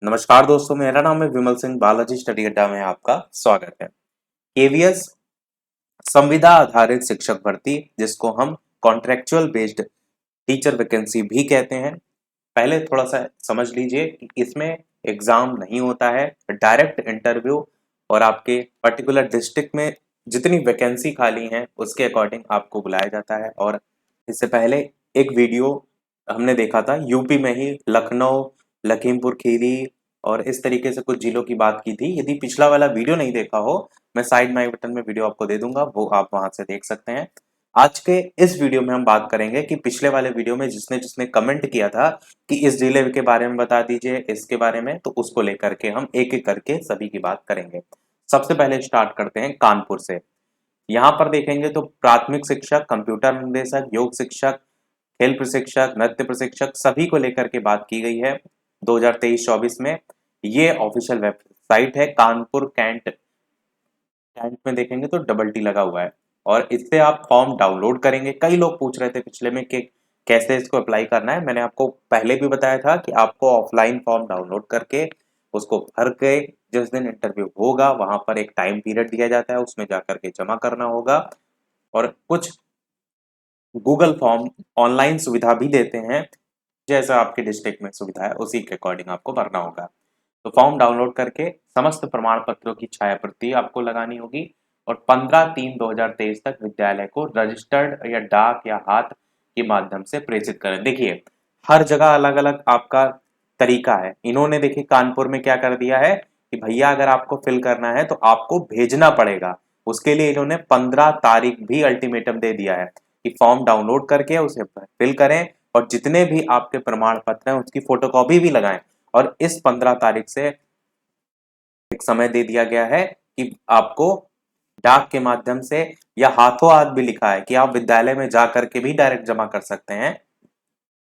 नमस्कार दोस्तों, मेरा नाम है विमल सिंह। बालाजी स्टडी अड्डा में आपका स्वागत है। केवीएस संविदा आधारित शिक्षक भर्ती, जिसको हम कॉन्ट्रेक्चुअल बेस्ड टीचर वैकेंसी भी कहते हैं। पहले थोड़ा सा समझ लीजिए कि इसमें एग्जाम नहीं होता है, डायरेक्ट इंटरव्यू और आपके पर्टिकुलर डिस्ट्रिक्ट में जितनी वैकेंसी खाली हैं उसके अकॉर्डिंग आपको बुलाया जाता है। और इससे पहले एक वीडियो हमने देखा था, यूपी में ही लखनऊ, लखीमपुर खीरी और इस तरीके से कुछ जिलों की बात की थी। यदि पिछला वाला वीडियो नहीं देखा हो, मैं साइड में आई बटन में वीडियो आपको दे दूंगा, वो आप वहां से देख सकते हैं। आज के इस वीडियो में हम बात करेंगे कि पिछले वाले वीडियो में जिसने जिसने कमेंट किया था कि इस जिले के बारे में बता दीजिए, इसके बारे में, तो उसको लेकर के हम एक एक करके सभी की बात करेंगे। सबसे पहले स्टार्ट करते हैं कानपुर से। यहाँ पर देखेंगे तो प्राथमिक शिक्षक, कंप्यूटर निर्देशक, योग शिक्षक, खेल प्रशिक्षक, नृत्य प्रशिक्षक सभी को लेकर के बात की गई है 2023-24 में। ये ऑफिशियल वेबसाइट है कानपुर कैंट। कैंट में देखेंगे तो डबल टी लगा हुआ है और इससे आप फॉर्म डाउनलोड करेंगे। कई लोग पूछ रहे थे पिछले में कि कैसे इसको अप्लाई करना है। मैंने आपको पहले भी बताया था कि आपको ऑफलाइन फॉर्म डाउनलोड करके उसको भर के जिस दिन इंटरव्यू होगा वहां पर एक टाइम पीरियड दिया जाता है, उसमें जाकर के जमा करना होगा। और कुछ गूगल फॉर्म ऑनलाइन सुविधा भी देते हैं, जैसा आपके डिस्ट्रिक्ट में सुविधा है उसी के अकॉर्डिंग आपको भरना होगा। तो फॉर्म डाउनलोड करके समस्त प्रमाण पत्रों की छायाप्रति आपको लगानी होगी और 15/3/2023 तक विद्यालय को रजिस्टर्ड या डाक या हाथ के माध्यम से प्रेषित करें। देखिए, हर जगह अलग अलग आपका तरीका है। इन्होंने देखिए कानपुर में क्या कर दिया है कि भैया अगर आपको फिल करना है तो आपको भेजना पड़ेगा। उसके लिए इन्होंने 15 तारीख भी अल्टीमेटम दे दिया है कि फॉर्म डाउनलोड करके उसे फिल करें और जितने भी आपके प्रमाण पत्र हैं उसकी फोटोकॉपी भी लगाएं। और इस 15 तारीख से एक समय दे दिया गया है कि आपको डाक के माध्यम से या हाथों हाथ भी लिखा है कि आप विद्यालय में जा करके भी डायरेक्ट जमा कर सकते हैं।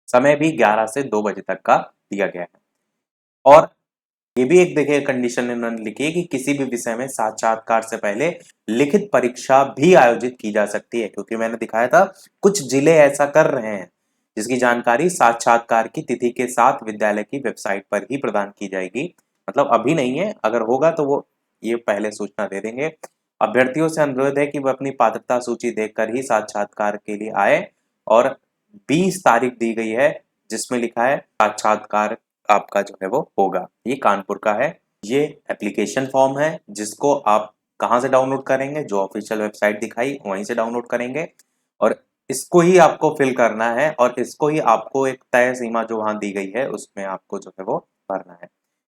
समय भी 11 से 2 बजे तक का दिया गया है। और ये भी एक देखिए कंडीशन इन्होंने लिखी है कि किसी भी विषय में साक्षात्कार से पहले लिखित परीक्षा भी आयोजित की जा सकती है, क्योंकि मैंने दिखाया था कुछ जिले ऐसा कर रहे हैं जिसकी जानकारी साक्षात्कार की तिथि के साथ विद्यालय की वेबसाइट पर ही प्रदान की जाएगी। मतलब अभी नहीं है, अगर होगा तो वो ये पहले सूचना दे देंगे। अभ्यर्थियों से अनुरोध है कि वह अपनी पात्रता सूची देखकर ही साक्षात्कार के लिए आए। और 20 तारीख दी गई है जिसमें लिखा है साक्षात्कार आपका जो है वो होगा। ये कानपुर का है। ये एप्लीकेशन फॉर्म है जिसको आप कहाँ से डाउनलोड करेंगे, जो ऑफिशियल वेबसाइट दिखाई वहीं से डाउनलोड करेंगे और इसको ही आपको फिल करना है और इसको ही आपको एक तय सीमा जो वहां दी गई है उसमें आपको जो है वो भरना है।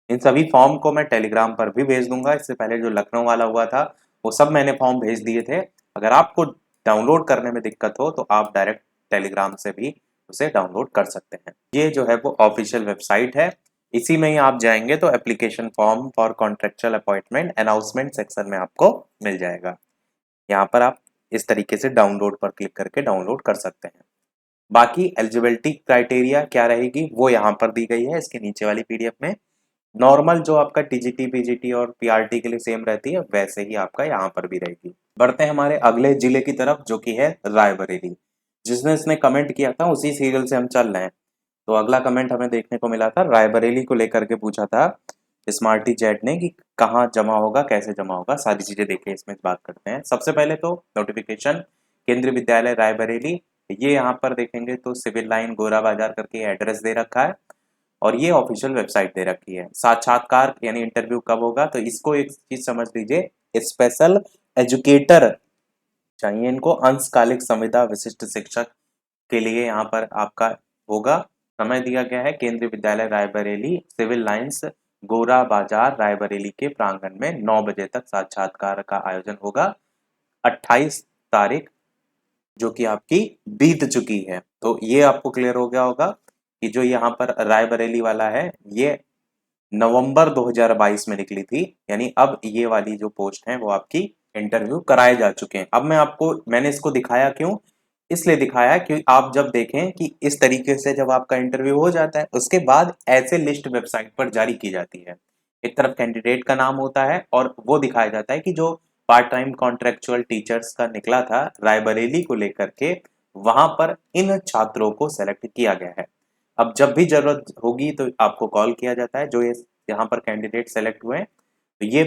इन सभी फॉर्म को मैं टेलीग्राम पर भी भेज दूंगा। इससे पहले जो लखनऊ वाला हुआ था वो सब मैंने फॉर्म भेज दिए थे। अगर आपको डाउनलोड करने में दिक्कत हो तो आप डायरेक्ट टेलीग्राम से भी उसे डाउनलोड कर सकते हैं। ये जो है वो ऑफिशियल वेबसाइट है। इसी में ही आप जाएंगे तो application form for contractual appointment announcement section में आपको मिल जाएगा। यहाँ पर आप इस तरीके से डाउनलोड पर क्लिक करके डाउनलोड कर सकते हैं। बाकी एलिजिबिलिटी क्राइटेरिया क्या रहेगी वो यहाँ पर दी गई है इसके नीचे वाली पीडीएफ में। नॉर्मल जो आपका टीजीटी पीजीटी और पीआरटी के लिए सेम रहती है वैसे ही आपका यहाँ पर भी रहेगी। बढ़ते हैं हमारे अगले जिले की तरफ जो कि है रायबरेली। जिसने इसने कमेंट किया था उसी सीरियल से हम चल रहे हैं। तो अगला कमेंट हमें देखने को मिला था, रायबरेली को लेकर के पूछा था स्मार्टी चैट ने कि कहाँ जमा होगा, कैसे जमा होगा, सारी चीजें देखिए इसमें बात करते हैं। सबसे पहले तो नोटिफिकेशन, केंद्रीय विद्यालय रायबरेली, ये यहाँ पर देखेंगे तो सिविल लाइन गोरा बाजार करके एड्रेस दे रखा है और ये ऑफिशियल वेबसाइट दे रखी है। साक्षात्कार यानी इंटरव्यू कब होगा, तो इसको एक चीज समझ लीजिए, स्पेशल एजुकेटर चाहिए इनको, अंशकालिक संविदा विशिष्ट शिक्षक के लिए यहाँ पर आपका होगा। समय दिया गया है केंद्रीय विद्यालय रायबरेली, सिविल लाइंस गोरा बाजार रायबरेली के प्रांगण में 9 बजे तक साक्षात्कार का आयोजन होगा। 28 तारीख जो कि आपकी बीत चुकी है। तो ये आपको क्लियर हो गया होगा कि जो यहाँ पर रायबरेली वाला है ये नवंबर 2022 में निकली थी, यानी अब ये वाली जो पोस्ट है वो आपकी इंटरव्यू कराए जा चुके हैं। अब मैंने इसको दिखाया क्यों, इसलिए दिखाया कि आप जब देखें कि इस तरीके से जब आपका इंटरव्यू हो जाता है उसके बाद ऐसे लिस्ट वेबसाइट पर जारी की जाती है। एक तरफ कैंडिडेट का नाम होता है और वो दिखाया जाता है कि जो पार्ट टाइम कॉन्ट्रेक्चुअल टीचर्स का निकला था रायबरेली को लेकर के, वहां पर इन छात्रों को सेलेक्ट किया गया है। अब जब भी जरूरत होगी तो आपको कॉल किया जाता है। जो ये यहाँ पर कैंडिडेट सेलेक्ट हुए तो ये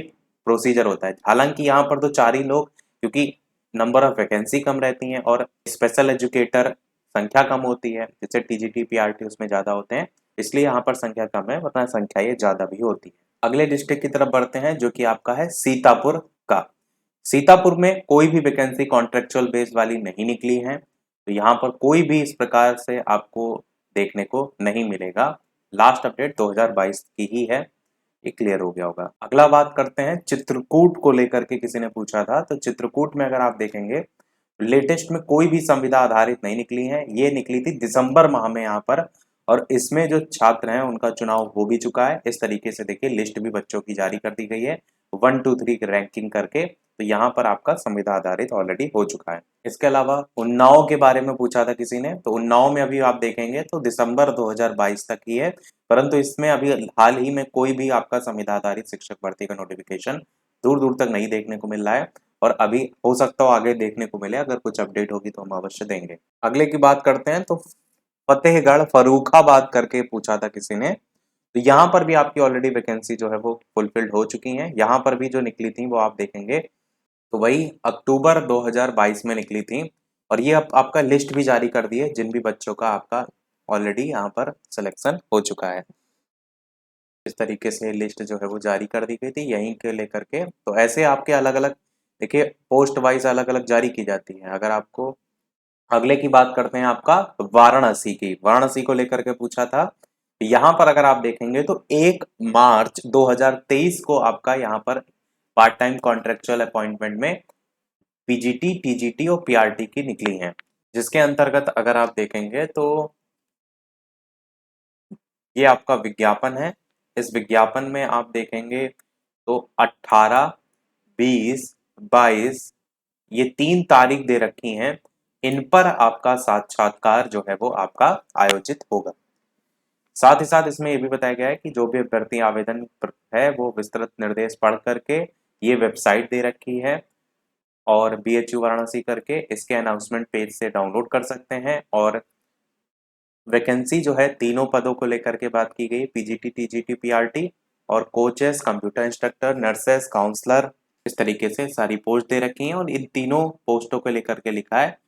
प्रोसीजर होता है। हालांकि यहाँ पर तो 4 ही लोग, क्योंकि नंबर ऑफ वैकेंसी कम रहती हैं और स्पेशल एजुकेटर संख्या कम होती है, जैसे टीजीटी पीआरटी उसमें ज़्यादा होते हैं, इसलिए यहाँ पर संख्या कम है, वरना संख्या ये ज़्यादा भी होती है। अगले डिस्ट्रिक्ट की तरफ बढ़ते हैं जो कि आपका है सीतापुर का। सीतापुर में कोई भी वैकेंसी कॉन्ट्रेक्चुअल बेस वाली नहीं निकली है, तो यहाँ पर कोई भी इस प्रकार से आपको देखने को नहीं मिलेगा। लास्ट अपडेट 2022 की ही है, ये क्लियर हो गया होगा। अगला बात करते हैं चित्रकूट को लेकर के, किसी ने पूछा था, तो चित्रकूट में अगर आप देखेंगे लेटेस्ट में कोई भी संविदा आधारित नहीं निकली है, ये निकली थी दिसंबर माह में यहाँ पर, और इसमें जो छात्र हैं उनका चुनाव हो भी चुका है। इस तरीके से देखिए लिस्ट भी बच्चों की जारी कर दी गई है 1 2 3 की रैंकिंग करके, तो यहाँ पर आपका संविदा आधारित ऑलरेडी हो चुका है। इसके अलावा उन्नाव के बारे में पूछा था किसी ने, तो उन्नाव में अभी आप देखेंगे तो दिसंबर 2022 तक ही है, परंतु इसमें अभी हाल ही में कोई भी आपका संविदा आधारित शिक्षक भर्ती का नोटिफिकेशन दूर दूर तक नहीं देखने को मिल रहा है, और अभी हो सकता हो आगे देखने को मिले, अगर कुछ अपडेट होगी तो हम अवश्य देंगे। अगले की बात करते हैं, तो फतेहगढ़ फर्रुखाबाद करके पूछा था किसी ने, तो यहाँ पर भी आपकी ऑलरेडी वैकेंसी जो है वो फुलफिल्ड हो चुकी है। यहाँ पर भी जो निकली थी वो आप देखेंगे तो वही अक्टूबर 2022 में निकली थी, और ये अब आपका लिस्ट भी जारी कर दी है जिन भी बच्चों का आपका ऑलरेडी यहाँ पर सिलेक्शन हो चुका है। इस तरीके से लिस्ट जो है वो जारी कर दी गई थी यहीं के लेकर के। तो ऐसे आपके अलग अलग देखिए पोस्ट वाइज अलग अलग जारी की जाती है। अगर आपको अगले की बात करते हैं आपका वाराणसी की, वाराणसी को लेकर के पूछा था, यहाँ पर अगर आप देखेंगे तो 1 मार्च 2023 को आपका यहाँ पर पार्ट टाइम कॉन्ट्रेक्चुअल अपॉइंटमेंट में पीजीटी टीजीटी और पीआरटी की निकली हैं, जिसके अंतर्गत अगर आप देखेंगे तो ये आपका विज्ञापन है। इस विज्ञापन में आप देखेंगे तो 18, 20, 22 ये 3 तारीख दे रखी हैं, इन पर आपका साक्षात्कार जो है वो आपका आयोजित होगा। साथ ही साथ इसमें ये भी बताया गया है कि जो भी अभ्यर्थी आवेदन है वो विस्तृत निर्देश पढ़ करके ये वेबसाइट दे रखी है और बीएचयू वाराणसी करके इसके अनाउंसमेंट पेज से डाउनलोड कर सकते हैं। और वैकेंसी जो है तीनों पदों को लेकर के बात की गई, पीजीटी टीजीटी पीआरटी, और coaches, computer instructor, nurses, counsellor, इस तरीके से सारी पोस्ट दे रखी हैं। और इन तीनों पोस्टों को लेकर के लिखा है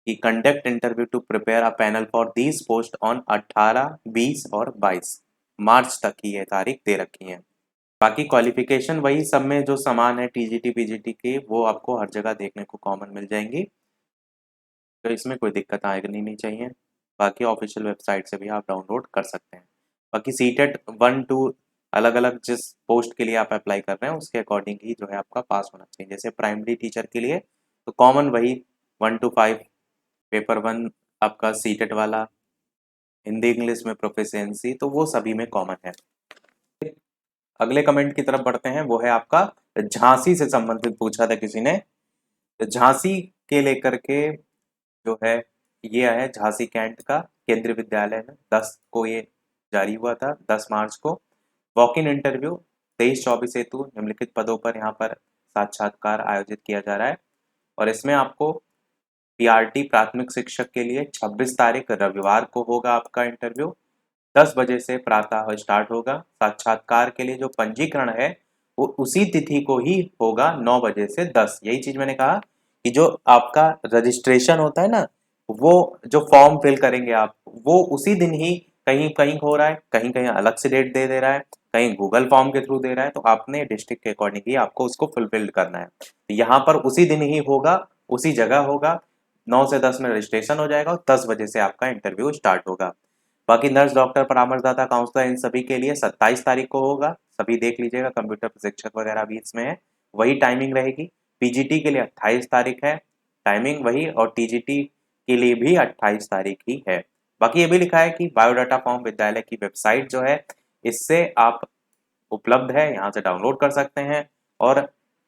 कि conduct interview to prepare a panel for these post on 18, 20 और 22 मार्च तक की ये तारीख दे रखी है। बाकी क्वालिफिकेशन वही सब में जो समान है टीजीटी पीजीटी के, वो आपको हर जगह देखने को कॉमन मिल जाएंगी, तो इसमें कोई दिक्कत आएगी नहीं चाहिए। बाकी ऑफिशियल वेबसाइट से भी आप डाउनलोड कर सकते हैं। बाकी सीटेट 1 2 अलग अलग जिस पोस्ट के लिए आप अप्लाई कर रहे हैं उसके अकॉर्डिंग ही जो है आपका पास होना चाहिए। जैसे प्राइमरी टीचर के लिए तो कॉमन वही 1 to 5 पेपर 1 आपका सीटेट वाला, हिंदी इंग्लिश में प्रोफिशिएंसी, तो वो सभी में कॉमन है। अगले कमेंट की तरफ बढ़ते हैं, वो है आपका झांसी से संबंधित पूछा था किसी ने। तो झांसी के लेकर के जो है ये है झांसी कैंट का केंद्रीय विद्यालय में 10 को ये जारी हुआ था, 10 मार्च को। वॉक इन इंटरव्यू 23-24 हेतु निम्नलिखित पदों पर यहाँ पर साक्षात्कार आयोजित किया जा रहा है। और इसमें आपको पीआरटी प्राथमिक शिक्षक के लिए 26 तारीख रविवार को होगा आपका इंटरव्यू, 10 बजे से प्रातः स्टार्ट होगा। साक्षात्कार के लिए जो पंजीकरण है वो उसी तिथि को ही होगा 9 बजे से 10। यही चीज मैंने कहा कि जो आपका रजिस्ट्रेशन होता है ना, वो जो फॉर्म फिल करेंगे आप, वो उसी दिन ही कहीं कहीं हो रहा है, कहीं कहीं अलग से डेट दे रहा है, कहीं गूगल फॉर्म के थ्रू दे रहा है, तो आपने डिस्ट्रिक्ट के अकॉर्डिंग ही आपको उसको फुलफिल करना है। यहाँ पर उसी दिन ही होगा, उसी जगह होगा, 9 से 10 में रजिस्ट्रेशन हो जाएगा और 10 बजे से आपका इंटरव्यू स्टार्ट होगा। बाकी नर्स, डॉक्टर, परामर्शदाता, काउंसलर इन सभी के लिए 27 तारीख को होगा। सभी देख लीजिएगा, कंप्यूटर प्रशिक्षक वगैरह भी इसमें है, वही टाइमिंग रहेगी। पीजीटी के लिए 28 तारीख है टाइमिंग वही, और टीजीटी के लिए भी 28 तारीख ही है। बाकी ये भी लिखा है कि बायोडाटा फॉर्म विद्यालय की वेबसाइट जो है इससे आप उपलब्ध है, यहाँ से डाउनलोड कर सकते हैं। और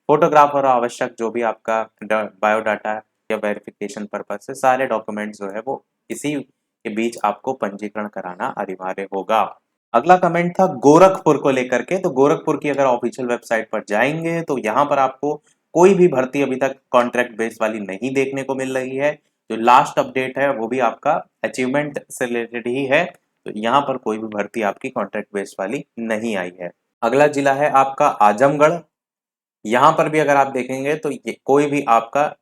फोटोग्राफ और आवश्यक जो भी आपका बायोडाटा या वेरिफिकेशन पर्पज से सारे डॉक्यूमेंट्स जो है वो इसी के बीच आपको पंजीकरण कराना अनिवार्य होगा। अगला कमेंट था गोरखपुर को लेकर के। तो गोरखपुर की अगर ऑफिशियल वेबसाइट पर जाएंगे तो यहाँ पर आपको कोई भी भर्ती अभी तक कॉन्ट्रैक्ट बेस वाली नहीं देखने को मिल रही है। जो लास्ट अपडेट है वो भी आपका अचीवमेंट से रिलेटेड ही है, तो यहाँ पर कोई भी भर्ती आपकी कॉन्ट्रैक्ट बेस्ड वाली नहीं आई है। अगला जिला है आपका आजमगढ़। यहाँ पर भी अगर आप देखेंगे तो ये कोई भी आपका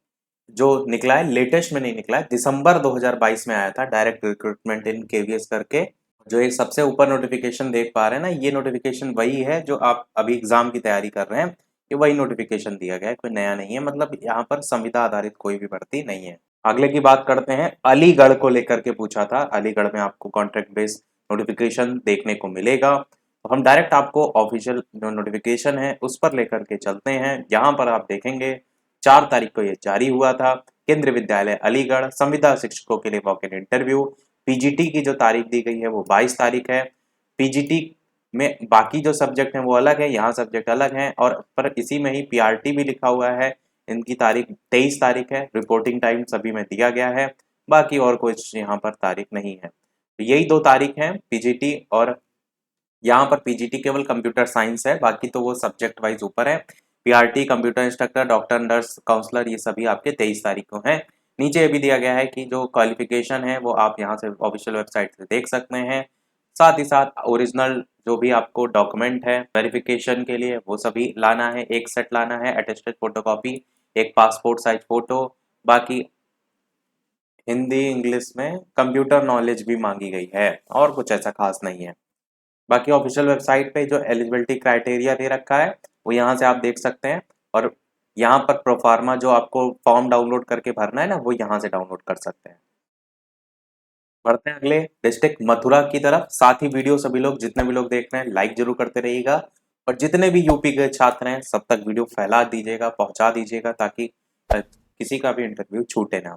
जो निकला है लेटेस्ट में नहीं निकला है, दिसंबर 2022 में आया था डायरेक्ट रिक्रूटमेंट इन केवीएस करके। जो एक सबसे ऊपर नोटिफिकेशन देख पा रहे हैं ना, ये नोटिफिकेशन वही है जो आप अभी एग्जाम की तैयारी कर रहे हैं, ये वही नोटिफिकेशन दिया गया है, कोई नया नहीं है। मतलब यहाँ पर संविदा आधारित कोई भी भर्ती नहीं है। अगले की बात करते हैं, अलीगढ़ को लेकर के पूछा था। अलीगढ़ में आपको कॉन्ट्रैक्ट बेस्ड नोटिफिकेशन देखने को मिलेगा। तो हम डायरेक्ट आपको ऑफिशियल जो नोटिफिकेशन है उस पर लेकर के चलते हैं। यहाँ पर आप देखेंगे 4 तारीख को ये जारी हुआ था। केंद्रीय विद्यालय अलीगढ़, संविदा शिक्षकों के लिए वॉक इन इंटरव्यू। पीजीटी की जो तारीख दी गई है वो 22 तारीख है। पीजीटी में बाकी जो सब्जेक्ट हैं वो अलग है, यहाँ सब्जेक्ट अलग हैं, और पर इसी में ही पीआरटी भी लिखा हुआ है। इनकी तारीख 23 तारीख है। रिपोर्टिंग टाइम सभी में दिया गया है, बाकी और कुछ यहाँ पर तारीख नहीं है। तो यही 2 तारीख हैं पीजीटी, और यहाँ पर पीजीटी केवल कंप्यूटर साइंस है, बाकी तो वो सब्जेक्ट वाइज ऊपर है। PRT, computer instructor, doctor, nurse, counsellor, ये सभी आपके 23 तारीख को हैं। नीचे ये भी दिया गया है कि जो क्वालिफिकेशन है वो आप यहाँ से ऑफिशियल वेबसाइट से देख सकते हैं। साथ ही साथ ओरिजिनल जो भी आपको डॉक्यूमेंट है वेरिफिकेशन के लिए वो सभी लाना है, एक सेट लाना है, अटेस्टेड फोटोकॉपी, एक पासपोर्ट साइज फोटो। बाकी हिंदी इंग्लिश में कंप्यूटर नॉलेज भी मांगी गई है, और कुछ ऐसा खास नहीं है। बाकी ऑफिशियल वेबसाइट पे जो एलिजिबिलिटी क्राइटेरिया दे रखा है वो यहाँ से आप देख सकते हैं, और यहाँ पर प्रोफार्मा जो आपको फॉर्म डाउनलोड करके भरना है ना, वो यहाँ से डाउनलोड कर सकते हैं। बढ़ते हैं अगले डिस्ट्रिक्ट मथुरा की तरफ। साथ ही वीडियो सभी लोग जितने भी लोग देख रहे हैं लाइक जरूर करते रहिएगा, और जितने भी यूपी के छात्र हैं सब तक वीडियो फैला दीजिएगा, पहुंचा दीजिएगा, ताकि किसी का भी इंटरव्यू छूटे ना।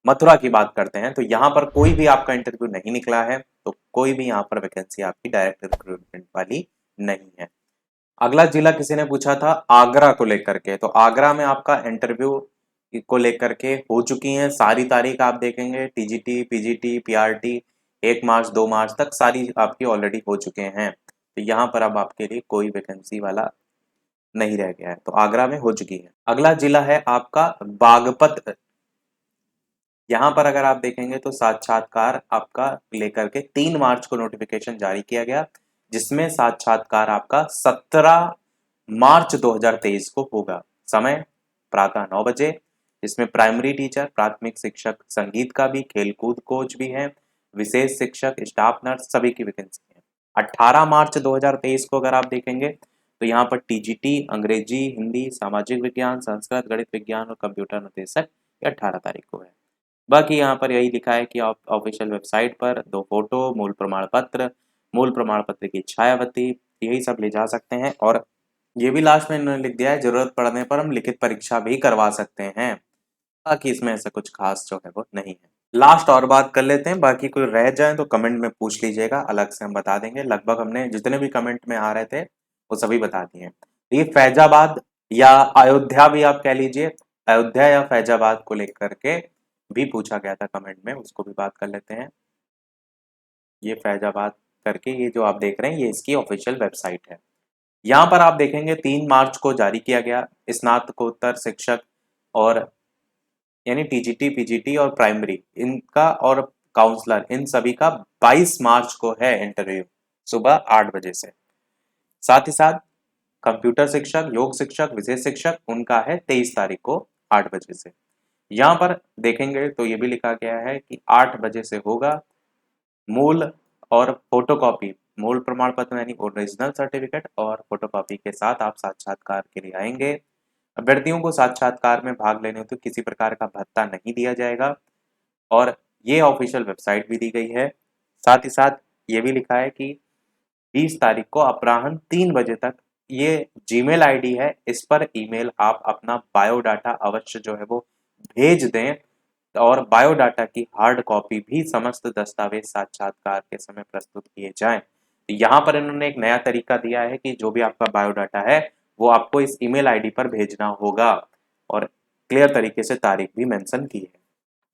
मथुरा की बात करते हैं, तो यहाँ पर कोई भी आपका इंटरव्यू नहीं निकला है, तो कोई भी यहाँ पर वैकेंसी आपकी डायरेक्ट रिक्रूटमेंट वाली नहीं है। अगला जिला किसी ने पूछा था आगरा को लेकर के, तो आगरा में आपका इंटरव्यू को लेकर के हो चुकी हैं सारी तारीख। आप देखेंगे टीजीटी, पीजीटी, पीआरटी 1 मार्च 2 मार्च तक सारी आपकी ऑलरेडी हो चुके हैं। तो यहाँ पर अब आपके लिए कोई वैकेंसी वाला नहीं रह गया है, तो आगरा में हो चुकी है। अगला जिला है आपका बागपत। यहाँ पर अगर आप देखेंगे तो साक्षात्कार आपका लेकर के 3 मार्च को नोटिफिकेशन जारी किया गया, जिसमें साक्षात्कार आपका 17 मार्च 2023 को होगा। समय प्रातः 9 बजे। इसमें प्राइमरी टीचर, प्राथमिक शिक्षक, संगीत का भी, खेलकूद कोच भी है, विशेष शिक्षक, स्टाफ नर्स, सभी की वैकेंसी है। 18 मार्च 2023 को अगर आप देखेंगे तो यहाँ पर टीजीटी, अंग्रेजी, हिंदी, सामाजिक विज्ञान, संस्कृत, गणित विज्ञान और कंप्यूटर निर्देशक 18 तारीख को है। बाकी यहाँ पर यही लिखा है कि आप ऑफिशियल वेबसाइट पर 2 फोटो, मूल प्रमाण पत्र की छायावती, यही सब ले जा सकते हैं। और ये भी लास्ट में इन्होंने लिख दिया है, जरूरत पड़ने पर हम लिखित परीक्षा भी करवा सकते हैं। बाकी इसमें ऐसा कुछ खास जो है वो नहीं है। लास्ट और बात कर लेते हैं, बाकी कोई रह जाए तो कमेंट में पूछ लीजिएगा, अलग से हम बता देंगे। लगभग हमने जितने भी कमेंट में आ रहे थे वो सभी बता दिए। ये फैजाबाद या अयोध्या भी आप कह लीजिए, अयोध्या या फैजाबाद को लेकर के भी पूछा गया था कमेंट में, उसको भी बात कर लेते हैं। ये फैजाबाद करके ये जो आप देख रहे हैं ये इसकी ऑफिशियल वेबसाइट है। यहाँ पर आप देखेंगे 3 मार्च को जारी किया गया। स्नातकोत्तर शिक्षक और यानी टीजीटी, पीजीटी और प्राइमरी इनका, और काउंसलर, इन सभी का 22 मार्च को है इंटरव्यू, सुबह 8 बजे से। साथ ही साथ कंप्यूटर शिक्षक, योग शिक्षक, विशेष शिक्षक, उनका है 23 तारीख को 8 बजे से। यहाँ पर देखेंगे तो ये भी लिखा गया है कि 8 बजे से होगा। मूल और फोटोकॉपी, मूल प्रमाण पत्र यानी ओरिजिनल सर्टिफिकेट और फोटोकॉपी के साथ आप साक्षात्कार के लिए आएंगे। अभ्यर्थियों को साक्षात्कार में भाग लेने हेतु किसी प्रकार का भत्ता नहीं दिया जाएगा, और ये ऑफिशियल वेबसाइट भी दी गई है। साथ ही साथ ये भी लिखा है कि 20 तारीख को अपराह्न 3 बजे तक ये जीमेल आईडी है, इस पर ईमेल आप अपना बायोडाटा अवश्य जो है वो भेज दें, और बायोडाटा की हार्ड कॉपी भी समस्त दस्तावेज साक्षात्कार के समय प्रस्तुत किए जाएं। तो यहाँ पर इन्होंने एक नया तरीका दिया है कि जो भी आपका बायोडाटा है वो आपको इस ईमेल आईडी पर भेजना होगा, और क्लियर तरीके से तारीख भी मेंशन की है।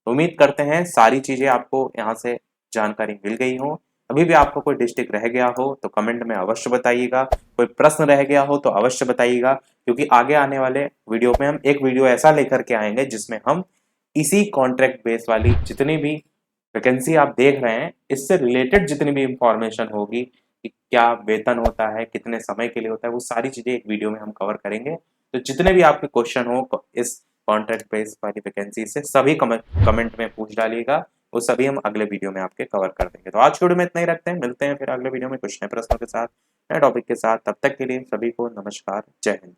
उम्मीद करते हैं सारी चीजें आपको यहाँ से जानकारी मिल गई हो। अभी भी आपको कोई डिस्ट्रिक्ट रह गया हो तो कमेंट में अवश्य बताइएगा, कोई प्रश्न रह गया हो तो अवश्य बताइएगा, क्योंकि आगे आने वाले वीडियो में हम एक वीडियो ऐसा लेकर के आएंगे जिसमें हम इसी कॉन्ट्रैक्ट बेस वाली जितनी भी वैकेंसी आप देख रहे हैं, इससे रिलेटेड जितनी भी इंफॉर्मेशन होगी कि क्या वेतन होता है, कितने समय के लिए होता है, वो सारी चीज़ें एक वीडियो में हम कवर करेंगे। तो जितने भी आपके क्वेश्चन हो इस कॉन्ट्रैक्ट बेस्ड वाली वैकेंसी से, सभी कमेंट में पूछ डालिएगा, वो सभी हम अगले वीडियो में आपके कवर कर देंगे। तो आज के वीडियो में इतना ही रखते हैं, मिलते हैं फिर अगले वीडियो में कुछ नए प्रश्नों के साथ, नए टॉपिक के साथ। तब तक के लिए सभी को नमस्कार, जय हिंद।